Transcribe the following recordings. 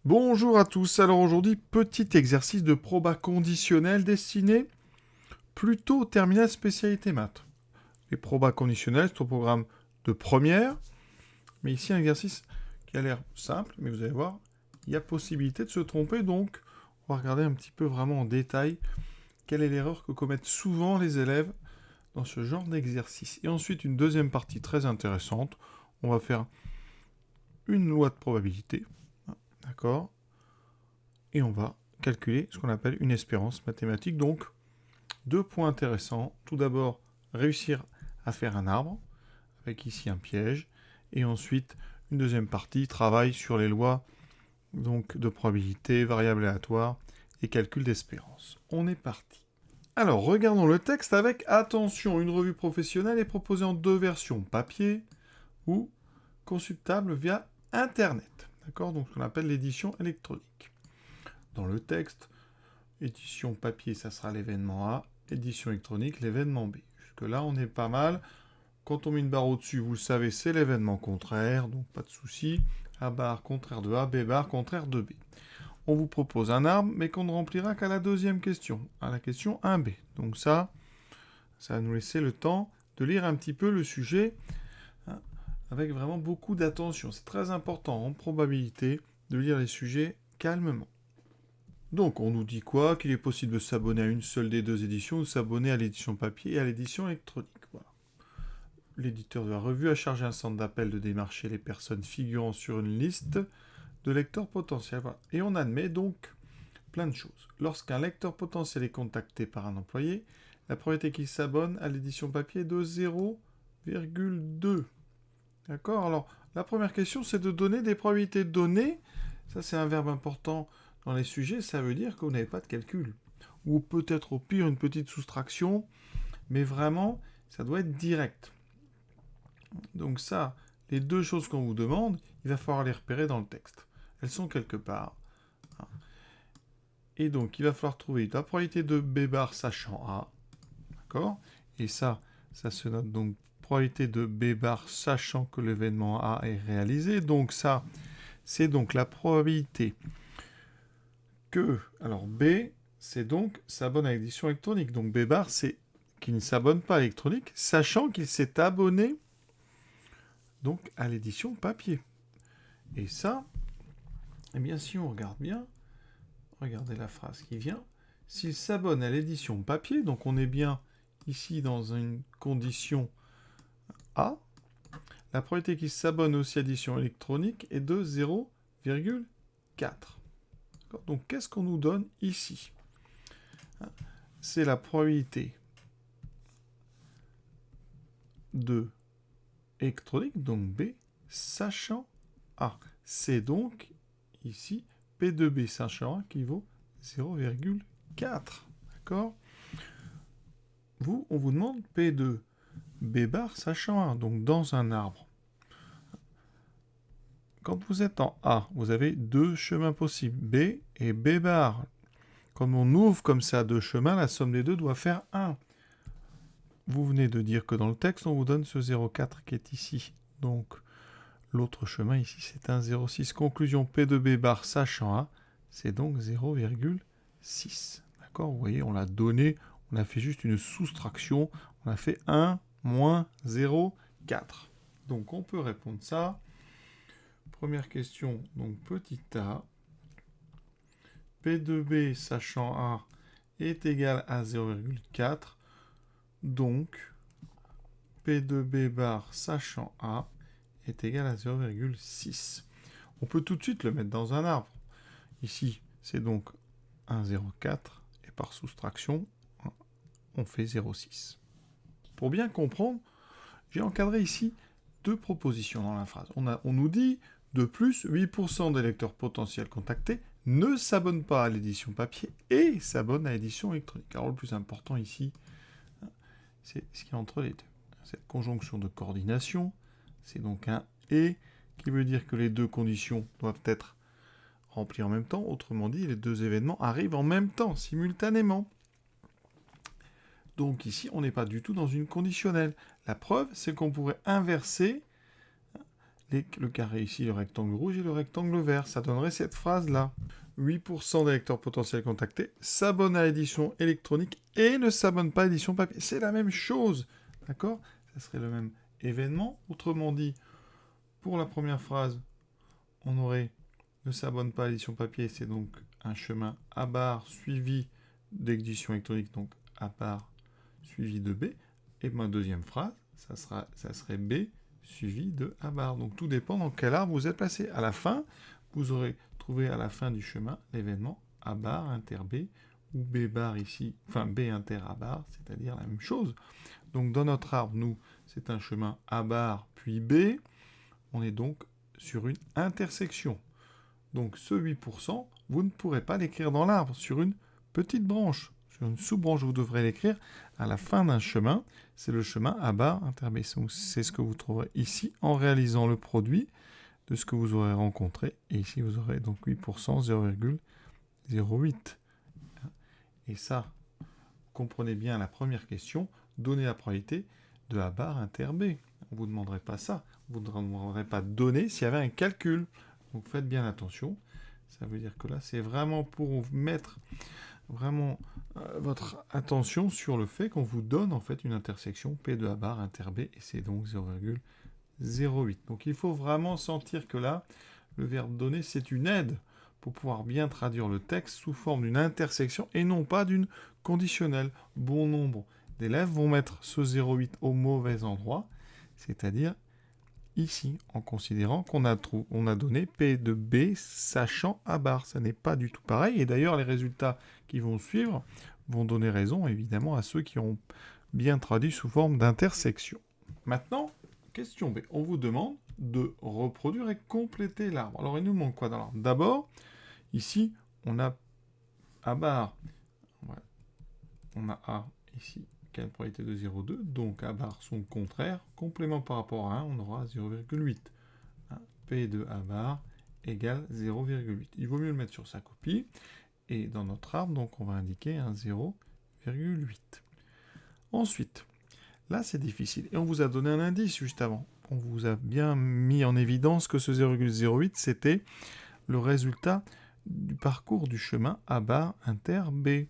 Bonjour à tous, alors aujourd'hui, petit exercice de proba conditionnel destiné plutôt au terminal spécialité maths. Les probas conditionnels, c'est au programme de première, mais ici un exercice qui a l'air simple, mais vous allez voir, il y a possibilité de se tromper, donc on va regarder un petit peu vraiment en détail quelle est l'erreur que commettent souvent les élèves dans ce genre d'exercice. Et ensuite, une deuxième partie très intéressante, on va faire une loi de probabilité, d'accord? Et on va calculer ce qu'on appelle une espérance mathématique. Donc, deux points intéressants. Tout d'abord, réussir à faire un arbre, avec ici un piège. Et ensuite, une deuxième partie, travail sur les lois donc, de probabilité, variables aléatoires et calcul d'espérance. On est parti. Alors, regardons le texte avec attention. Une revue professionnelle est proposée en deux versions, papier ou consultable via Internet. D'accord? Donc, ce qu'on appelle l'édition électronique. Dans le texte, édition papier, ça sera l'événement A. Édition électronique, l'événement B. Jusque-là, on est pas mal. Quand on met une barre au-dessus, vous le savez, c'est l'événement contraire, donc pas de souci. A barre contraire de A, B barre contraire de B. On vous propose un arbre, mais qu'on ne remplira qu'à la deuxième question, à la question 1B. Donc ça va nous laisser le temps de lire un petit peu le sujet hein, avec vraiment beaucoup d'attention. C'est très important en probabilité de lire les sujets calmement. Donc, on nous dit quoi? Qu'il est possible de s'abonner à une seule des deux éditions ou s'abonner à l'édition papier et à l'édition électronique. Voilà. L'éditeur de la revue a chargé un centre d'appel de démarcher les personnes figurant sur une liste de lecteurs potentiels. Voilà. Et on admet donc plein de choses. Lorsqu'un lecteur potentiel est contacté par un employé, la probabilité qu'il s'abonne à l'édition papier est de 0,2. D'accord? Alors, la première question, c'est de donner des probabilités données. Ça, c'est un verbe important dans les sujets. Ça veut dire que vous n'avez pas de calcul. Ou peut-être au pire une petite soustraction. Mais vraiment, ça doit être direct. Donc ça, les deux choses qu'on vous demande, il va falloir les repérer dans le texte. Elles sont quelque part. Et donc, il va falloir trouver la probabilité de B bar sachant A. D'accord? Et ça se note donc probabilité de B bar sachant que l'événement A est réalisé. Donc ça, c'est donc la probabilité que... Alors B, c'est donc s'abonne à l'édition électronique. Donc B bar, c'est qu'il ne s'abonne pas à l'électronique, sachant qu'il s'est abonné donc à l'édition papier. Et ça, eh bien si on regarde bien, regardez la phrase qui vient, s'il s'abonne à l'édition papier, donc on est bien ici dans une condition A, la probabilité qu'il s'abonne aussi à l'édition électronique est de 0,4. Donc qu'est-ce qu'on nous donne ici? C'est la probabilité de électronique, donc B, sachant A. C'est donc ici P de B sachant A qui vaut 0,4. D'accord? Vous, on vous demande P de B bar sachant A, donc dans un arbre. Quand vous êtes en A, vous avez deux chemins possibles, B et B bar. Comme on ouvre comme ça deux chemins, la somme des deux doit faire 1. Vous venez de dire que dans le texte, on vous donne ce 0,4 qui est ici. Donc, l'autre chemin ici, c'est un 0,6. Conclusion, P de B bar sachant A, c'est donc 0,6. D'accord? Vous voyez, on l'a donné, on a fait juste une soustraction. On a fait 1 moins 0,4. Donc, on peut répondre ça. Première question, donc petit a. P de B sachant A est égal à 0,4. Donc, P de B bar sachant A est égal à 0,6. On peut tout de suite le mettre dans un arbre. Ici, c'est donc 1,04 et par soustraction, on fait 0,6. Pour bien comprendre, j'ai encadré ici deux propositions dans la phrase. On nous dit, de plus, 8% des lecteurs potentiels contactés ne s'abonnent pas à l'édition papier et s'abonnent à l'édition électronique. Alors le plus important ici, c'est ce qu'il y a entre les deux. Cette conjonction de coordination, c'est donc un « et » qui veut dire que les deux conditions doivent être remplies en même temps. Autrement dit, les deux événements arrivent en même temps, simultanément. Donc ici, on n'est pas du tout dans une conditionnelle. La preuve, c'est qu'on pourrait inverser le carré ici, le rectangle rouge et le rectangle vert. Ça donnerait cette phrase-là. 8% des lecteurs potentiels contactés s'abonnent à l'édition électronique et ne s'abonnent pas à l'édition papier. C'est la même chose, d'accord? Ça serait le même événement. Autrement dit, pour la première phrase, on aurait ne s'abonne pas à l'édition papier, c'est donc un chemin à barre suivi d'édition électronique, donc à barre suivi de B. Et ma deuxième phrase, ça serait B suivi de A barre. Donc tout dépend dans quel arbre vous êtes placé. À la fin, vous aurez trouvé à la fin du chemin l'événement A barre inter B ou B barre ici, enfin B inter A barre, c'est-à-dire la même chose. Donc dans notre arbre, nous, c'est un chemin A barre puis B. On est donc sur une intersection. Donc ce 8%, vous ne pourrez pas l'écrire dans l'arbre, sur une petite branche. Sur une sous-branche, vous devrez l'écrire à la fin d'un chemin. C'est le chemin à barre interbé. C'est ce que vous trouverez ici en réalisant le produit de ce que vous aurez rencontré. Et ici, vous aurez donc 8%, 0,08. Et ça, comprenez bien la première question, donner la probabilité de A barre inter B. On ne vous demanderait pas ça. Vous ne demanderez pas donner s'il y avait un calcul. Donc faites bien attention. Ça veut dire que là, c'est vraiment pour mettre vraiment votre attention sur le fait qu'on vous donne en fait une intersection P de A barre inter B et c'est donc 0,08. Donc il faut vraiment sentir que là, le verbe donner, c'est une aide pour pouvoir bien traduire le texte sous forme d'une intersection et non pas d'une conditionnelle. Bon nombre d'élèves vont mettre ce 0,8 au mauvais endroit, c'est-à-dire ici, en considérant qu'on a donné P de B sachant A barre. Ça n'est pas du tout pareil. Et d'ailleurs, les résultats qui vont suivre vont donner raison, évidemment, à ceux qui ont bien traduit sous forme d'intersection. Maintenant, question B. On vous demande de reproduire et compléter l'arbre. Alors, il nous manque quoi dans l'arbre? D'abord, ici, on a A barre. Voilà. On a A ici qui a une probabilité de 0,2, donc A barre son contraire, complément par rapport à 1, on aura 0,8. P de A barre égale 0,8. Il vaut mieux le mettre sur sa copie, et dans notre arbre, donc on va indiquer un 0,8. Ensuite, là c'est difficile, et on vous a donné un indice juste avant. On vous a bien mis en évidence que ce 0,08, c'était le résultat du parcours du chemin A barre inter B.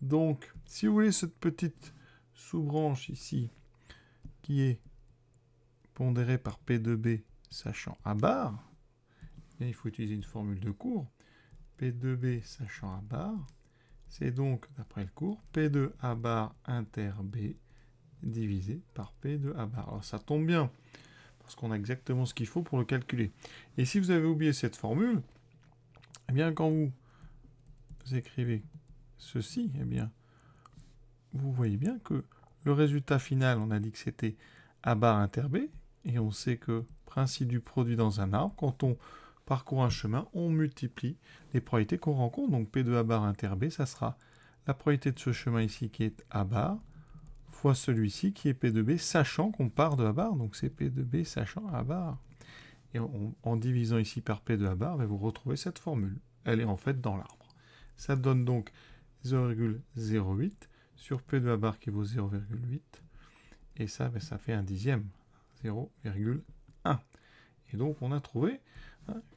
Donc, si vous voulez cette petite sous-branche ici, qui est pondérée par P de B sachant A barre, il faut utiliser une formule de cours. P de B sachant A barre, c'est donc, d'après le cours, P de A barre inter B divisé par P de A barre. Alors ça tombe bien, parce qu'on a exactement ce qu'il faut pour le calculer. Et si vous avez oublié cette formule, eh bien quand vous écrivez ceci, eh bien, vous voyez bien que le résultat final, on a dit que c'était A barre inter B, et on sait que, principe du produit dans un arbre, quand on parcourt un chemin, on multiplie les probabilités qu'on rencontre. Donc P de A barre inter B, ça sera la probabilité de ce chemin ici qui est A barre, fois celui-ci qui est P de B, sachant qu'on part de A barre, donc c'est P de B sachant A barre. Et en divisant ici par P de A barre, vous retrouvez cette formule. Elle est en fait dans l'arbre. Ça donne donc 0,08 sur P de A barre qui vaut 0,8. Et ça, ça fait un dixième, 0,1. Et donc, on a trouvé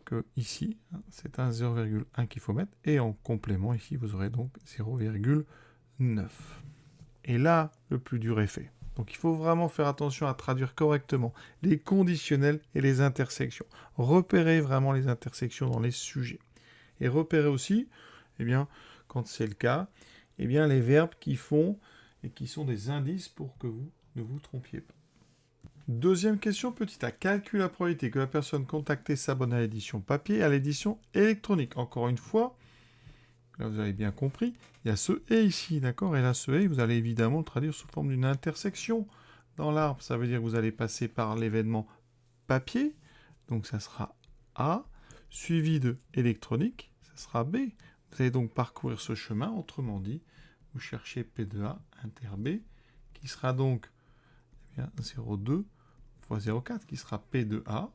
que ici, c'est un 0,1 qu'il faut mettre. Et en complément, ici, vous aurez donc 0,9. Et là, le plus dur est fait. Donc, il faut vraiment faire attention à traduire correctement les conditionnels et les intersections. Repérez vraiment les intersections dans les sujets. Et repérez aussi, eh bien, quand c'est le cas, eh bien, les verbes qui font et qui sont des indices pour que vous ne vous trompiez pas. Deuxième question, petit a. Calcule la probabilité que la personne contactée s'abonne à l'édition papier et à l'édition électronique. Encore une fois, là vous avez bien compris, il y a ce « et » ici, d'accord? Et là, ce « et », vous allez évidemment le traduire sous forme d'une intersection dans l'arbre. Ça veut dire que vous allez passer par l'événement papier, donc ça sera A, suivi de électronique, ça sera B. Vous allez donc parcourir ce chemin, autrement dit, vous cherchez P de A inter B, qui sera donc 0,2 fois 0,4, qui sera P de A,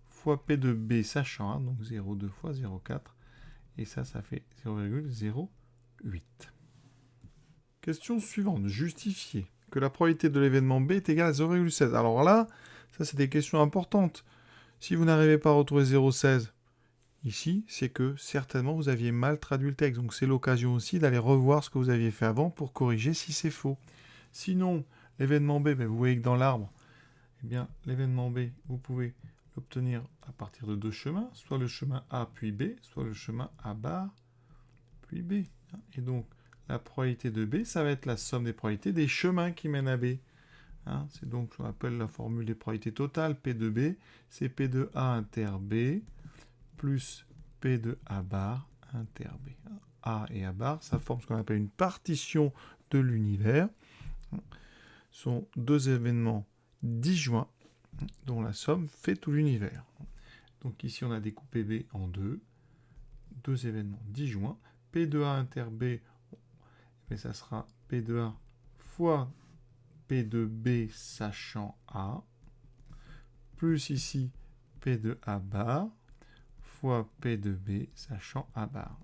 fois P de B sachant 1, donc 0,2 fois 0,4, et ça fait 0,08. Question suivante, justifier que la probabilité de l'événement B est égale à 0,16. Alors là, ça c'est des questions importantes. Si vous n'arrivez pas à retrouver 0,16 ici, c'est que certainement vous aviez mal traduit le texte. Donc c'est l'occasion aussi d'aller revoir ce que vous aviez fait avant pour corriger si c'est faux. Sinon, l'événement B, vous voyez que dans l'arbre, eh bien, l'événement B, vous pouvez l'obtenir à partir de deux chemins, soit le chemin A puis B, soit le chemin A bar puis B. Et donc, la probabilité de B, ça va être la somme des probabilités des chemins qui mènent à B. C'est donc ce qu'on appelle la formule des probabilités totales. P de B, c'est P de A inter B plus P de A bar inter B. A et A bar, ça forme ce qu'on appelle une partition de l'univers. Ce sont deux événements disjoints dont la somme fait tout l'univers. Donc ici, on a découpé B en deux événements disjoints. P de A inter B, mais ça sera P de A fois P de B sachant A, plus ici P de A bar fois P de B sachant A bar.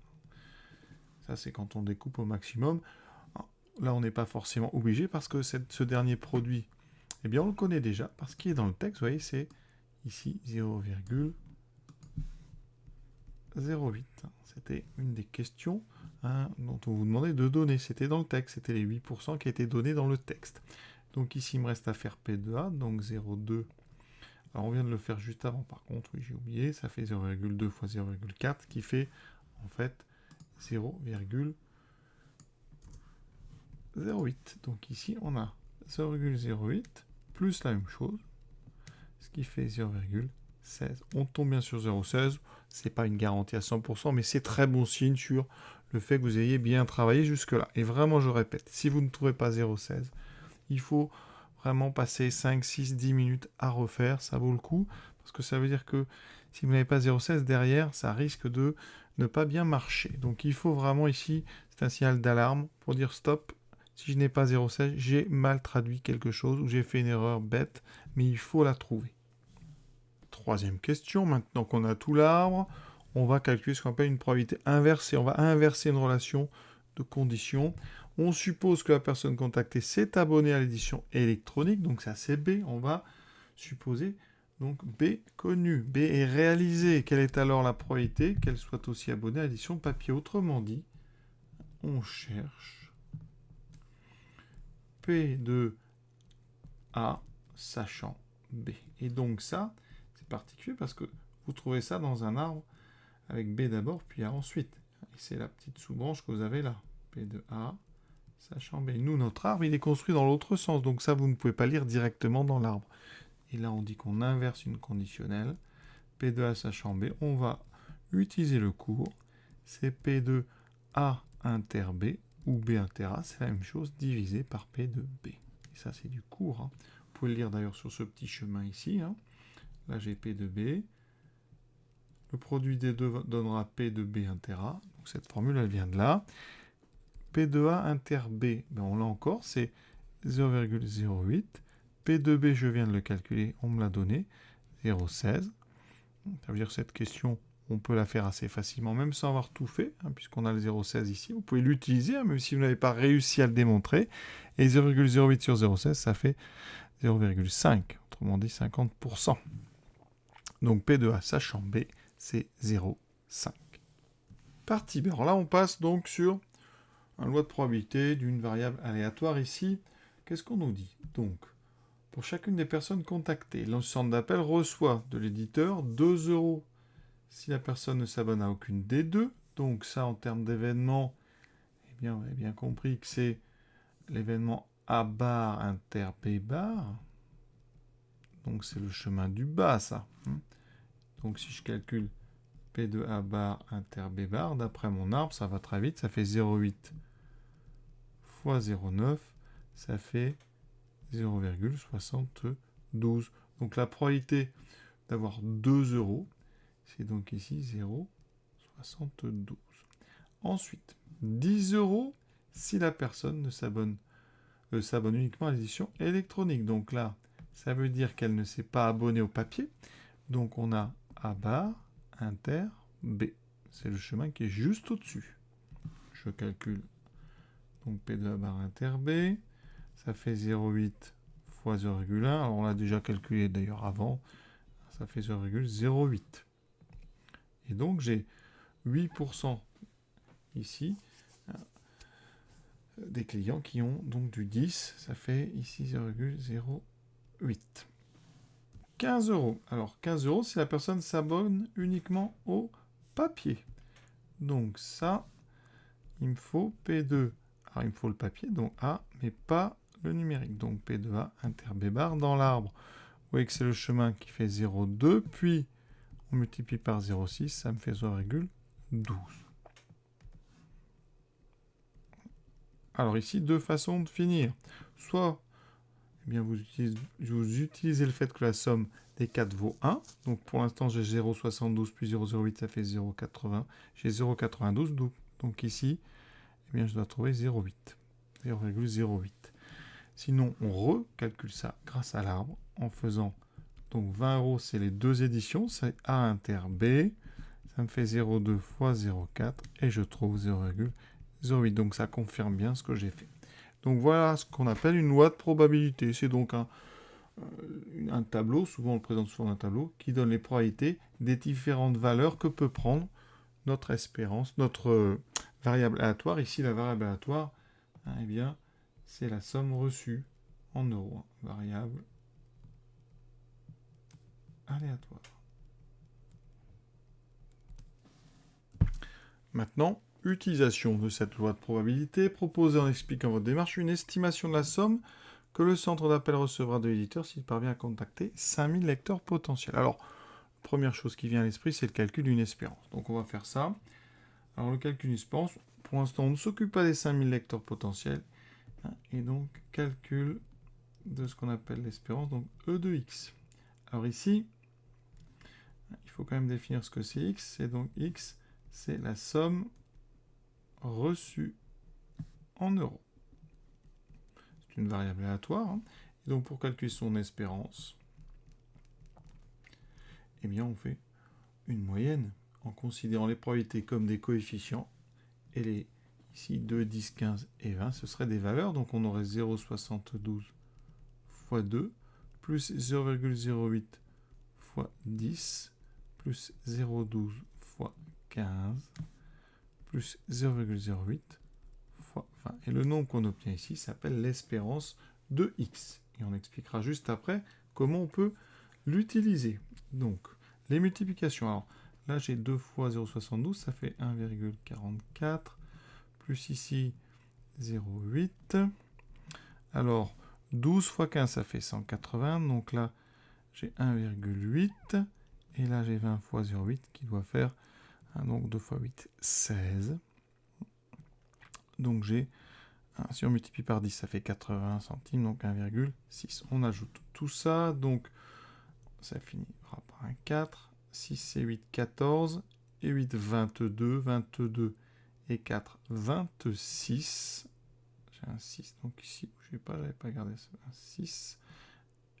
Ça, c'est quand on découpe au maximum. Là, on n'est pas forcément obligé parce que ce dernier produit, eh bien, on le connaît déjà parce qu'il est dans le texte. Vous voyez, c'est ici 0,08. C'était une des questions dont on vous demandait de donner. C'était dans le texte. C'était les 8% qui étaient donnés dans le texte. Donc ici, il me reste à faire P de A, donc 0,2. Alors, on vient de le faire juste avant, par contre, oui, j'ai oublié. Ça fait 0,2 fois 0,4, qui fait, en fait, 0,08. Donc ici, on a 0,08 plus la même chose, ce qui fait 0,16. On tombe bien sur 0,16. C'est pas une garantie à 100%, mais c'est très bon signe sur le fait que vous ayez bien travaillé jusque-là. Et vraiment, je répète, si vous ne trouvez pas 0,16, il faut vraiment passer 5, 6, 10 minutes à refaire. Ça vaut le coup, parce que ça veut dire que si vous n'avez pas 0,16 derrière, ça risque de ne pas bien marcher. Donc il faut vraiment ici, c'est un signal d'alarme pour dire stop. Si je n'ai pas 0,16, j'ai mal traduit quelque chose ou j'ai fait une erreur bête, mais il faut la trouver. Troisième question, maintenant qu'on a tout l'arbre, on va calculer ce qu'on appelle une probabilité inversée. On va inverser une relation de conditions. On suppose que la personne contactée s'est abonnée à l'édition électronique, donc ça c'est B. On va supposer donc B connu. B est réalisé. Quelle est alors la probabilité qu'elle soit aussi abonnée à l'édition papier? Autrement dit, on cherche P de A sachant B. Et donc ça, c'est particulier parce que vous trouvez ça dans un arbre avec B d'abord, puis A ensuite. Et c'est la petite sous-branche que vous avez là. P de A sachant B. Nous, notre arbre, il est construit dans l'autre sens. Donc ça, vous ne pouvez pas lire directement dans l'arbre. Et là, on dit qu'on inverse une conditionnelle. P de A sachant B. On va utiliser le cours. C'est P de A inter B ou B inter A. C'est la même chose divisé par P de B. Et ça, c'est du cours. Vous pouvez le lire d'ailleurs sur ce petit chemin ici. Là, j'ai P de B. Le produit des deux donnera P de B inter A. Donc cette formule, elle vient de là. P de A inter B, on l'a encore, c'est 0,08. P de B, je viens de le calculer, on me l'a donné, 0,16. Ça veut dire que cette question, on peut la faire assez facilement, même sans avoir tout fait, puisqu'on a le 0,16 ici. Vous pouvez l'utiliser, même si vous n'avez pas réussi à le démontrer. Et 0,08 sur 0,16, ça fait 0,5, autrement dit 50%. Donc P de A sachant B, c'est 0,5. Partie B. Alors là, on passe donc sur une loi de probabilité d'une variable aléatoire ici. Qu'est-ce qu'on nous dit? Donc, pour chacune des personnes contactées, le centre d'appel reçoit de l'éditeur 2 euros si la personne ne s'abonne à aucune des deux. Donc ça, en termes d'événement, eh bien, vous avez bien compris que c'est l'événement A bar inter B bar. Donc c'est le chemin du bas, ça. Donc si je calcule P de A bar inter B bar, d'après mon arbre, ça va très vite, ça fait 0,8 fois 0,9, ça fait 0,72. Donc la probabilité d'avoir 2 euros, c'est donc ici 0,72. Ensuite, 10 euros si la personne s'abonne uniquement à l'édition électronique. Donc là, ça veut dire qu'elle ne s'est pas abonnée au papier. Donc on a A bar inter B. C'est le chemin qui est juste au-dessus. Je calcule donc P de A bar inter B. Ça fait 0,8 fois 0,1. Alors on l'a déjà calculé d'ailleurs avant. Ça ça fait 0,08. Et donc, j'ai 8% ici des clients qui ont donc du 10. Ça fait ici 0,08. 15 euros. Alors, 15 euros si la personne s'abonne uniquement au papier. Donc, ça, il me faut P2. Alors, il me faut le papier, donc A, mais pas le numérique. Donc, P2A, inter B bar dans l'arbre. Vous voyez que c'est le chemin qui fait 0,2, puis on multiplie par 0,6, ça me fait 0,12. Alors ici, deux façons de finir. Soit, eh bien, vous utilisez le fait que la somme des 4 vaut 1. Donc pour l'instant, j'ai 0,72 plus 0,08, ça fait 0,80. J'ai 0,92, donc ici, eh bien, je dois trouver 0,8. 0,08. Sinon, on recalcule ça grâce à l'arbre en faisant, donc 20 euros, c'est les deux éditions, c'est A inter B, ça me fait 0,2 fois 0,4 et je trouve 0,08. Donc ça confirme bien ce que j'ai fait. Donc voilà ce qu'on appelle une loi de probabilité. C'est donc un tableau, souvent on le présente souvent un tableau, qui donne les probabilités des différentes valeurs que peut prendre notre espérance, notre variable aléatoire. Ici, la variable aléatoire, eh bien, c'est la somme reçue en euros. Variable aléatoire. Maintenant, utilisation de cette loi de probabilité, proposée en expliquant votre démarche une estimation de la somme que le centre d'appel recevra de l'éditeur s'il parvient à contacter 5000 lecteurs potentiels. Alors, première chose qui vient à l'esprit, c'est le calcul d'une espérance. Donc on va faire ça. Alors le calcul d'une espérance, pour l'instant on ne s'occupe pas des 5000 lecteurs potentiels, et donc calcul de ce qu'on appelle l'espérance, donc E de x. Alors ici, il faut quand même définir ce que c'est x, et donc x, c'est la somme reçue en euros. C'est une variable aléatoire, et donc pour calculer son espérance, eh bien on fait une moyenne en considérant les probabilités comme des coefficients, et les ici 2, 10, 15 et 20, ce seraient des valeurs, donc on aurait 0,72 fois 2, plus 0,08 fois 10, plus 0,12 fois 15, plus 0,08 fois 20. Et le nombre qu'on obtient ici s'appelle l'espérance de x. Et on expliquera juste après comment on peut l'utiliser. Donc, les multiplications. Alors, là, j'ai 2 fois 0,72, ça fait 1,44, plus ici 0,8. Alors, 12 fois 15, ça fait 180. Donc là, j'ai 1,8. Et là, j'ai 20 fois 0,8 qui doit faire, donc 2 fois 8, 16. Donc j'ai, si on multiplie par 10, ça fait 80 centimes, donc 1,6. On ajoute tout ça, donc ça finira par un 4. 6 et 8, 14. Et 8, 22. 22 et 4, 26. J'ai un 6, donc ici, je n'avais pas gardé ça. Un 6.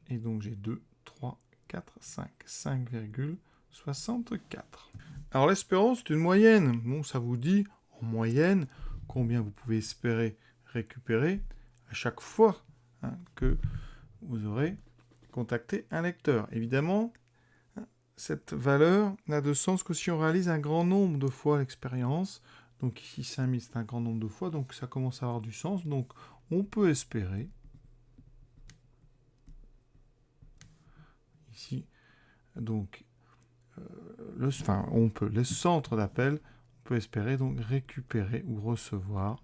Et donc j'ai 2, 3, 4, 5. 5,64. Alors l'espérance, c'est une moyenne. Bon, ça vous dit, en moyenne, combien vous pouvez espérer récupérer à chaque fois que vous aurez contacté un lecteur. Évidemment, cette valeur n'a de sens que si on réalise un grand nombre de fois l'expérience. Donc ici, 5000, c'est un grand nombre de fois, donc ça commence à avoir du sens. Donc on peut espérer, ici, donc, le centre d'appel, on peut espérer donc récupérer ou recevoir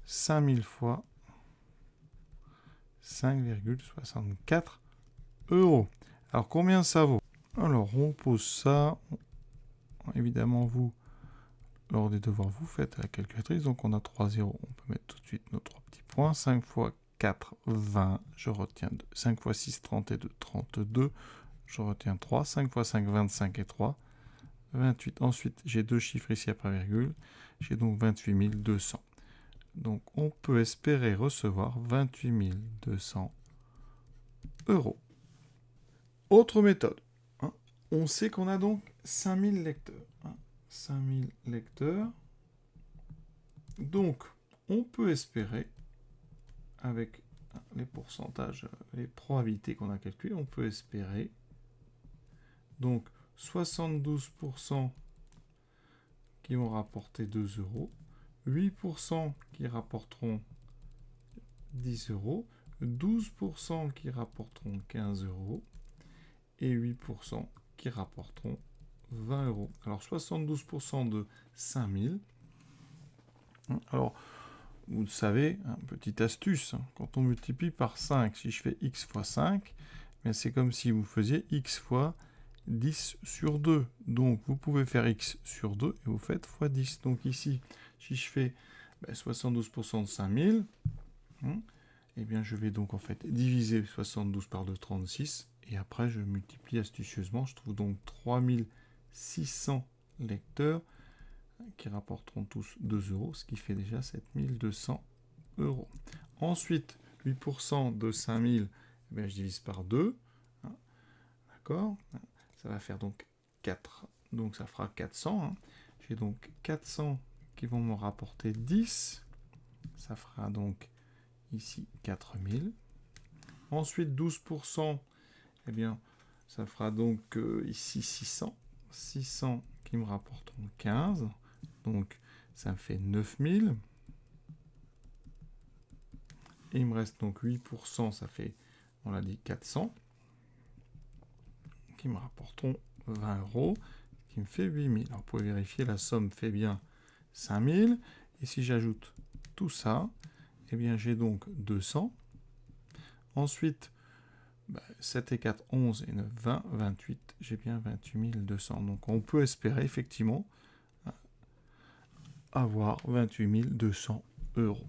5000 fois 5,64 euros. Alors combien ça vaut? Alors on pose ça, évidemment vous, lors des devoirs, vous faites la calculatrice, donc on a 3 zéros, on peut mettre tout de suite nos 3 petits points, 5 fois 4, 20, je retiens 2, 5 fois 6, 32, 32, je retiens 3, 5 fois 5, 25 et 3, 28. Ensuite, j'ai deux chiffres ici après virgule, j'ai donc 28 200. Donc on peut espérer recevoir 28 200 euros. Autre méthode. On sait qu'on a donc 5000 lecteurs. 5000 lecteurs. Donc, on peut espérer, avec les pourcentages, les probabilités qu'on a calculées, on peut espérer Donc 72% qui vont rapporter 2 euros, 8% qui rapporteront 10 euros, 12% qui rapporteront 15 euros et 8% qui rapporteront 20 euros. Alors 72% de 5000. Alors, vous le savez, petite astuce, quand on multiplie par 5, si je fais x fois 5, c'est comme si vous faisiez x fois 10 sur 2. Donc, vous pouvez faire x sur 2 et vous faites fois 10. Donc ici, si je fais 72% de 5000, eh bien, je vais donc en fait diviser 72 par 2, 36. Et après, je multiplie astucieusement. Je trouve donc 3600 lecteurs qui rapporteront tous 2 euros, ce qui fait déjà 7200 euros. Ensuite, 8% de 5000, eh bien, je divise par 2. D'accord? Ça va faire donc 4. Donc ça fera 400. J'ai donc 400 qui vont me rapporter 10. Ça fera donc ici 4000. Ensuite, 12%, eh bien, ça fera donc ici 600. 600 qui me rapporteront 15. Donc, ça me fait 9000. Et il me reste donc 8%, ça fait, on l'a dit, 400. Qui me rapporteront 20 euros, qui me fait 8000. Alors, vous pouvez vérifier, la somme fait bien 5000. Et si j'ajoute tout ça, eh bien, j'ai donc 200. Ensuite, 7 et 4, 11 et 9, 20, 28. J'ai bien 28 200. Donc, on peut espérer, effectivement, avoir 28 200 euros.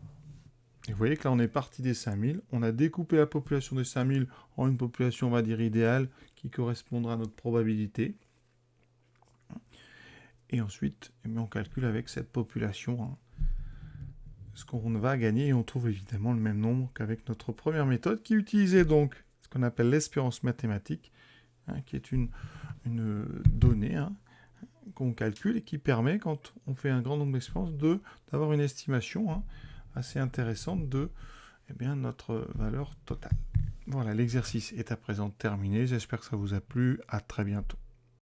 Et vous voyez que là, on est parti des 5000. On a découpé la population des 5000 en une population, on va dire, idéale, qui correspondra à notre probabilité. Et ensuite, on calcule avec cette population ce qu'on va gagner. Et on trouve évidemment le même nombre qu'avec notre première méthode, qui utilisait donc ce qu'on appelle l'espérance mathématique, qui est une donnée qu'on calcule et qui permet, quand on fait un grand nombre d'expériences, d'avoir une estimation assez intéressante de notre valeur totale. Voilà, l'exercice est à présent terminé. J'espère que ça vous a plu. À très bientôt.